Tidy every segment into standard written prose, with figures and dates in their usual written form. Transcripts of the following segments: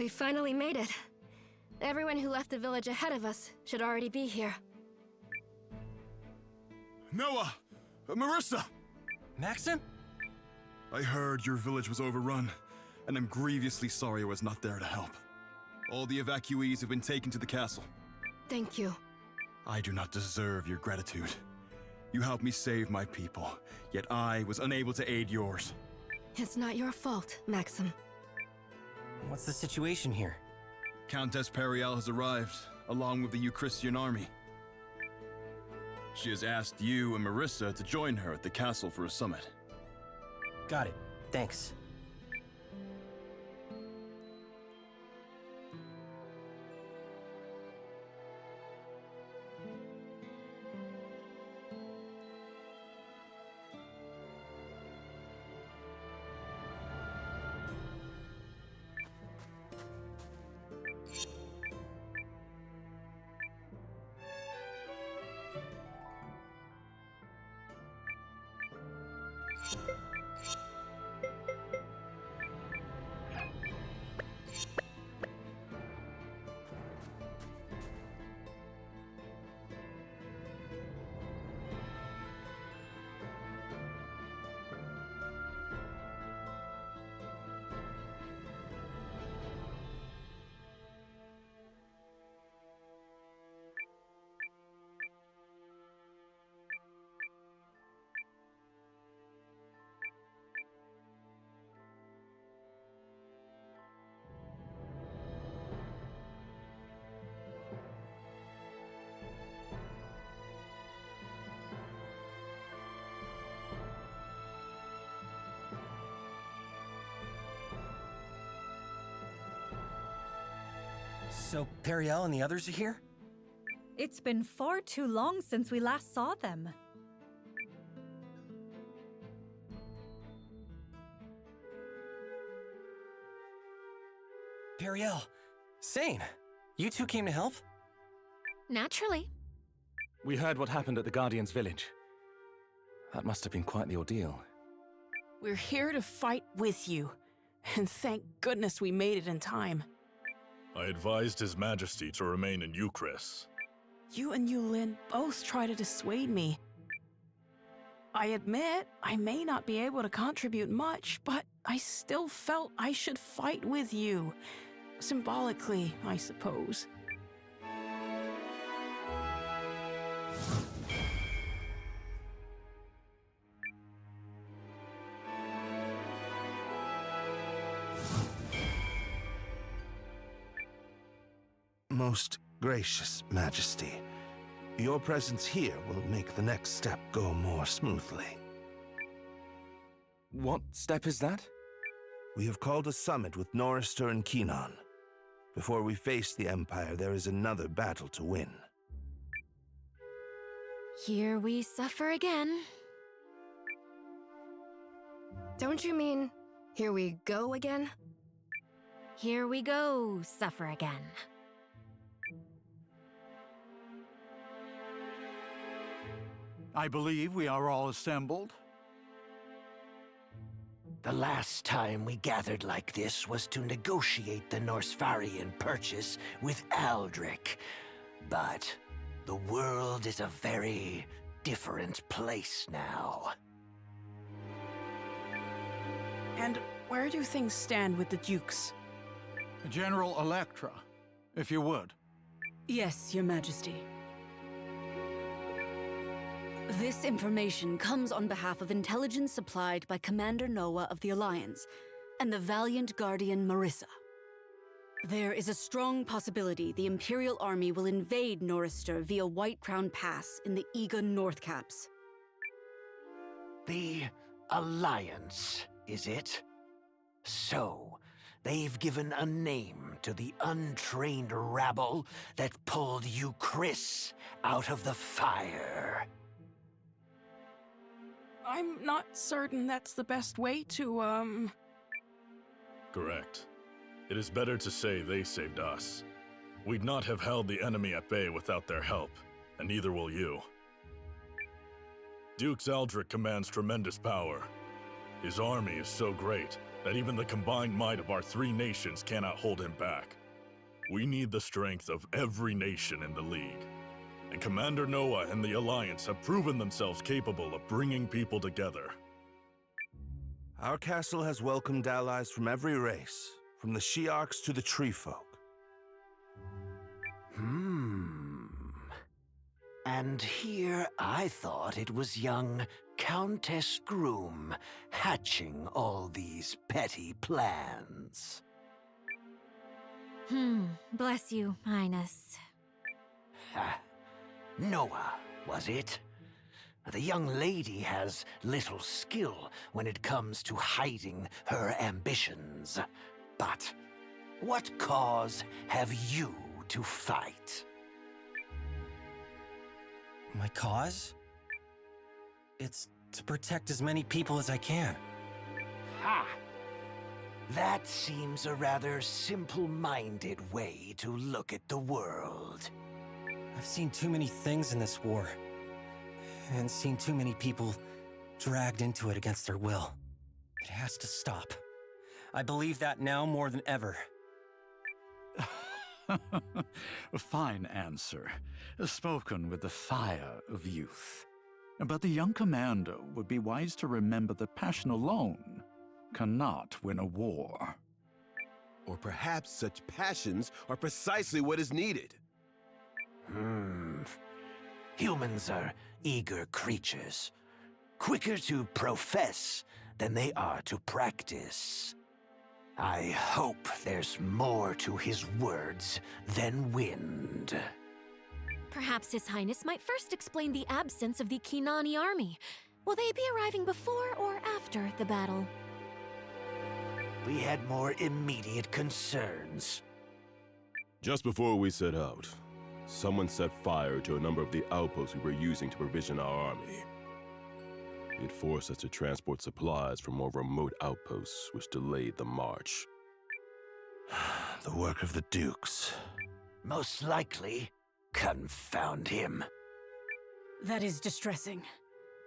We finally made it. Everyone who left the village ahead of us should already be here. Noah! Marissa! Maxim? I heard your village was overrun, and I'm grievously sorry I was not there to help. All the evacuees have been taken to the castle. Thank you. I do not deserve your gratitude. You helped me save my people, yet I was unable to aid yours. It's not your fault, Maxim. What's the situation here? Countess Periel has arrived, along with the Euchristian army. She has asked you and Marissa to join her at the castle for a summit. Got it. Thanks. So, Periel and the others are here? It's been far too long since we last saw them. Periel, Sane, you two came to help? Naturally. We heard what happened at the Guardian's village. That must have been quite the ordeal. We're here to fight with you, and thank goodness we made it in time. I advised His Majesty to remain in Euchris. You and Eiyuden both try to dissuade me. I admit I may not be able to contribute much, but I still felt I should fight with you. Symbolically, I suppose. Most gracious Majesty, your presence here will make the next step go more smoothly. What step is that? We have called a summit with Norrister and Keenan. Before we face the Empire, there is another battle to win. Here we suffer again. Don't you mean, here we go again? Here we go, suffer again. I believe we are all assembled. The last time we gathered like this was to negotiate the Norsfarian purchase with Aldrich. But the world is a very different place now. And where do things stand with the Dukes? General Electra, if you would. Yes, Your Majesty. This information comes on behalf of intelligence supplied by Commander Noah of the Alliance and the valiant Guardian Marissa. There is a strong possibility the Imperial Army will invade Norrister via White Crown Pass in the Eiyuden North Caps. The Alliance, is it? So, they've given a name to the untrained rabble that pulled Euchris out of the fire. I'm not certain that's the best way to, Correct. It is better to say they saved us. We'd not have held the enemy at bay without their help, and neither will you. Dukes Aldrich commands tremendous power. His army is so great that even the combined might of our three nations cannot hold him back. We need the strength of every nation in the League. And Commander Noah and the Alliance have proven themselves capable of bringing people together. Our castle has welcomed allies from every race, from the Shiarks to the Tree Folk. And here I thought it was young Countess Groom hatching all these petty plans. Bless you, Highness. Noah, was it? The young lady has little skill when it comes to hiding her ambitions. But what cause have you to fight? My cause? It's to protect as many people as I can. Ha! That seems a rather simple-minded way to look at the world. I've seen too many things in this war, and seen too many people dragged into it against their will. It has to stop. I believe that now more than ever. A fine answer, spoken with the fire of youth. But the young commander would be wise to remember that passion alone cannot win a war. Or perhaps such passions are precisely what is needed. Humans are eager creatures, quicker to profess than they are to practice. I hope there's more to his words than wind. Perhaps His Highness might first explain the absence of the Kinani army. Will they be arriving before or after the battle? We had more immediate concerns. Just before we set out, someone set fire to a number of the outposts we were using to provision our army. It forced us to transport supplies from more remote outposts, which delayed the march. The work of the Dukes. Most likely, confound him. That is distressing.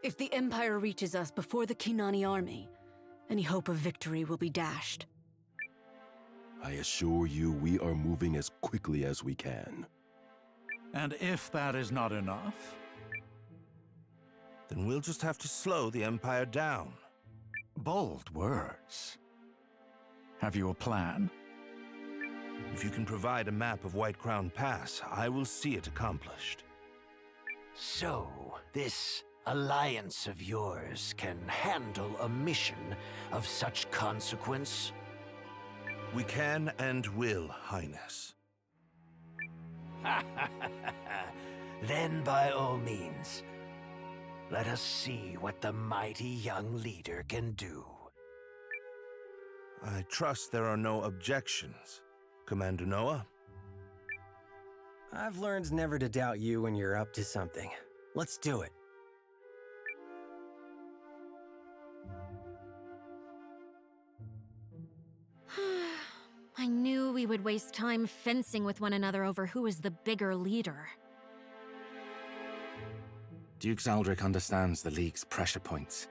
If the Empire reaches us before the Kinani army, any hope of victory will be dashed. I assure you we are moving as quickly as we can. And if that is not enough, then we'll just have to slow the Empire down. bold words. Have you a plan? If you can provide a map of White Crown Pass, I will see it accomplished. So, this alliance of yours can handle a mission of such consequence? We can and will, Highness. Then by all means, let us see what the mighty young leader can do. I trust there are no objections, Commander Noah. I've learned never to doubt you when you're up to something. Let's do it. I knew we would waste time fencing with one another over who is the bigger leader. Duke Aldrich understands the League's pressure points.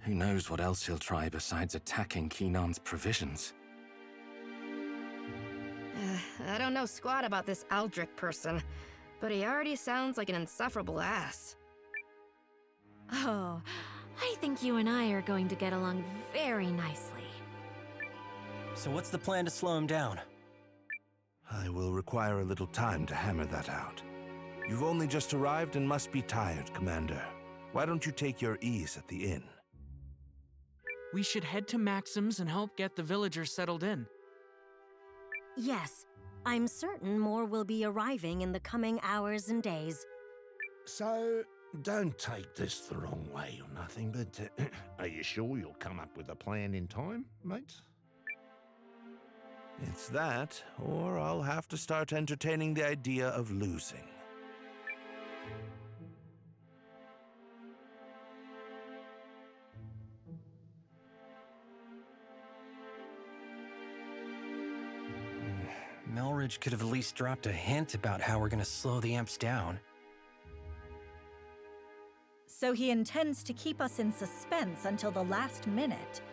Who knows what else he'll try besides attacking Keenan's provisions? I don't know squat about this Aldrich person, but he already sounds like an insufferable ass. Oh, I think you and I are going to get along very nicely. So what's the plan to slow him down? I will require a little time to hammer that out. You've only just arrived and must be tired, Commander. Why don't you take your ease at the inn? We should head to Maxim's and help get the villagers settled in. Yes, I'm certain more will be arriving in the coming hours and days. So, don't take this the wrong way or nothing, but are you sure you'll come up with a plan in time, mate? It's that, or I'll have to start entertaining the idea of losing. Melridge could have at least dropped a hint about how we're gonna slow the Imps down. So he intends to keep us in suspense until the last minute.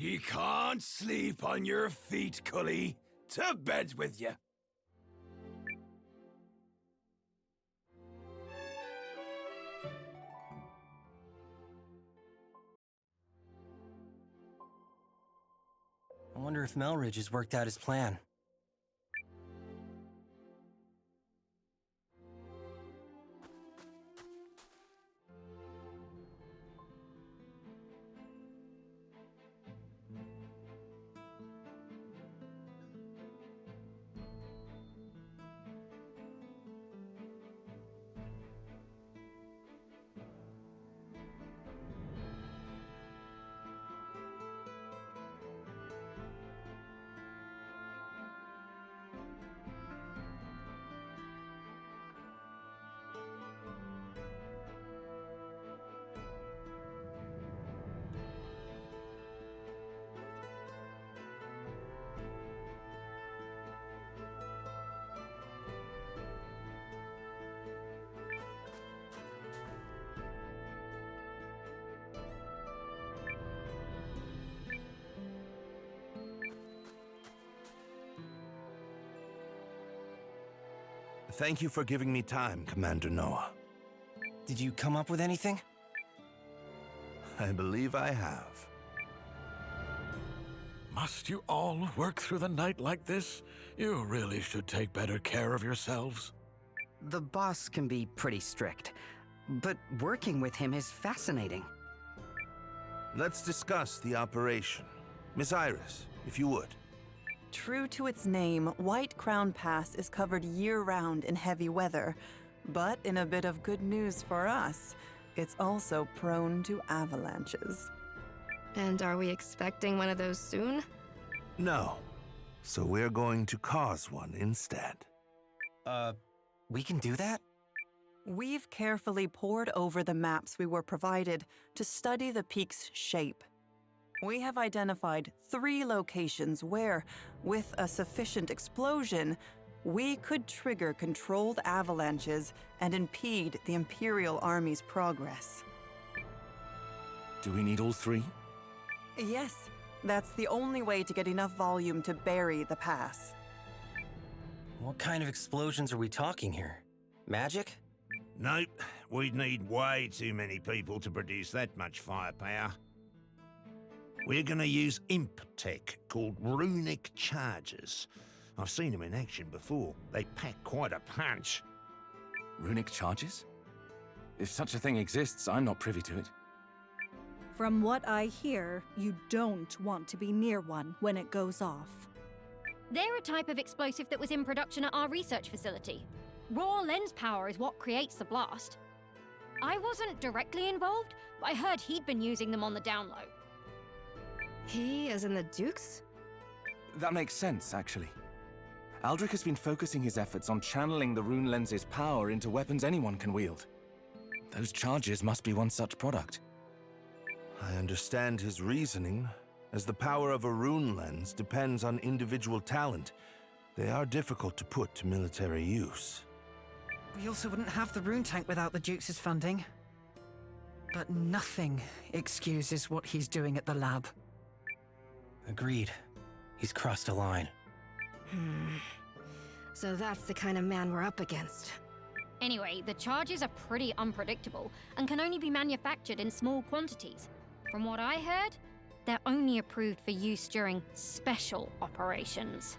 Ye can't sleep on your feet, Cully. To bed with you. I wonder if Melridge has worked out his plan. Thank you for giving me time, Commander Noah. Did you come up with anything? I believe I have. Must you all work through the night like this? You really should take better care of yourselves. The boss can be pretty strict, but working with him is fascinating. Let's discuss the operation. Miss Iris, if you would. True to its name, White Crown Pass is covered year-round in heavy weather. But in a bit of good news for us, it's also prone to avalanches. And are we expecting one of those soon? No. So we're going to cause one instead. We can do that? We've carefully pored over the maps we were provided to study the peak's shape. We have identified 3 locations where, with a sufficient explosion, we could trigger controlled avalanches and impede the Imperial Army's progress. Do we need all 3? Yes, that's the only way to get enough volume to bury the pass. What kind of explosions are we talking here? Magic? Nope, we'd need way too many people to produce that much firepower. We're gonna use imp tech called runic charges. I've seen them in action before. They pack quite a punch. Runic charges? If such a thing exists, I'm not privy to it. From what I hear, you don't want to be near one when it goes off. They're a type of explosive that was in production at our research facility. Raw lens power is what creates the blast. I wasn't directly involved, but I heard he'd been using them on the down low. He, as in the Dukes? That makes sense, actually. Aldrich has been focusing his efforts on channeling the rune lens's power into weapons anyone can wield. Those charges must be one such product. I understand his reasoning. As the power of a rune lens depends on individual talent, they are difficult to put to military use. We also wouldn't have the rune tank without the Dukes' funding. But nothing excuses what he's doing at the lab. Agreed. He's crossed a line. So that's the kind of man we're up against. Anyway, the charges are pretty unpredictable and can only be manufactured in small quantities. From what I heard, they're only approved for use during special operations.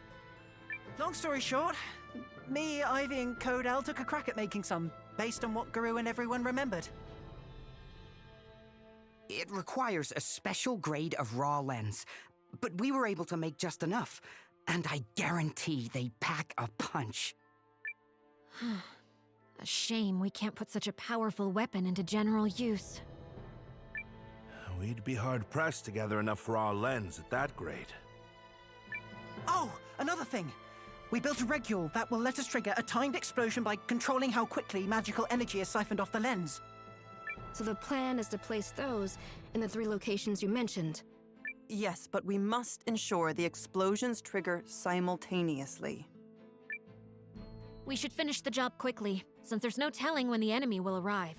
Long story short, me, Ivy, and Codell took a crack at making some, based on what Guru and everyone remembered. It requires a special grade of raw lens, but we were able to make just enough, and I guarantee they pack a punch. A shame we can't put such a powerful weapon into general use. We'd be hard-pressed to gather enough raw lens at that grade. Oh, another thing. We built a regule that will let us trigger a timed explosion by controlling how quickly magical energy is siphoned off the lens. So the plan is to place those in the 3 locations you mentioned. Yes, but we must ensure the explosions trigger simultaneously. We should finish the job quickly, since there's no telling when the enemy will arrive.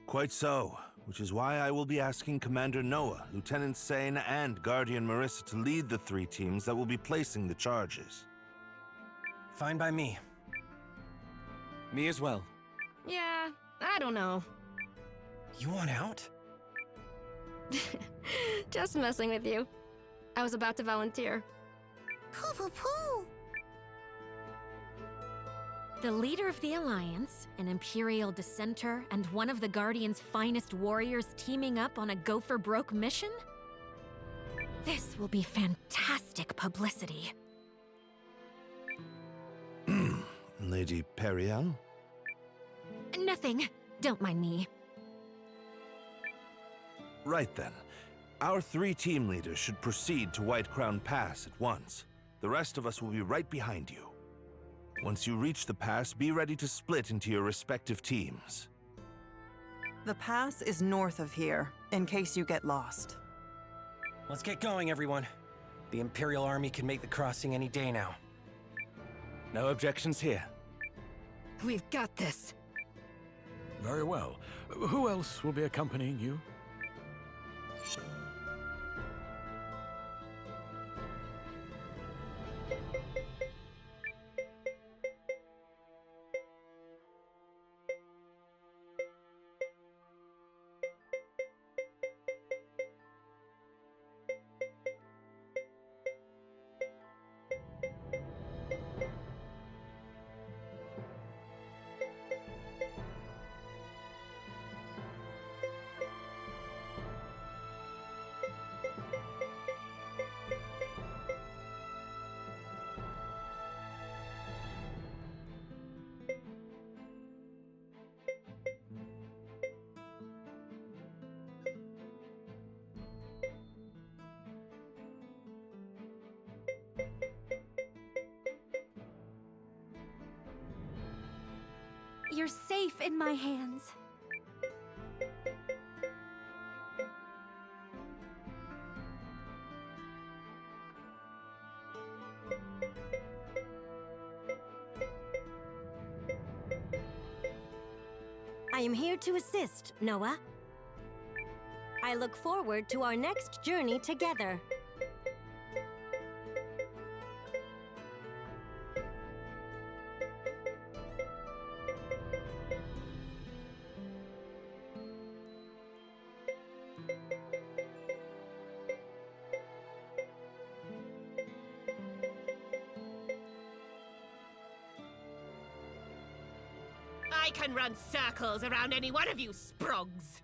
Quite so. which is why I will be asking Commander Noah, Lieutenant Sane, and Guardian Marissa to lead the 3 teams that will be placing the charges. Fine by me. Me as well. Yeah, I don't know. You want out? Just messing with you. I was about to volunteer. Pooh pooh pooh! The leader of the Alliance, an Imperial dissenter, and one of the Guardian's finest warriors teaming up on a go-for-broke mission? This will be fantastic publicity. Lady Periel? Nothing. Don't mind me. Right then. Our 3 team leaders should proceed to White Crown Pass at once. The rest of us will be right behind you. Once you reach the pass, be ready to split into your respective teams. The pass is north of here, in case you get lost. Let's get going, everyone. The Imperial Army can make the crossing any day now. No objections here. We've got this. Very well. Who else will be accompanying you? You're safe in my hands. I am here to assist, Noah. I look forward to our next journey together. I can run circles around any one of you, Sprogs.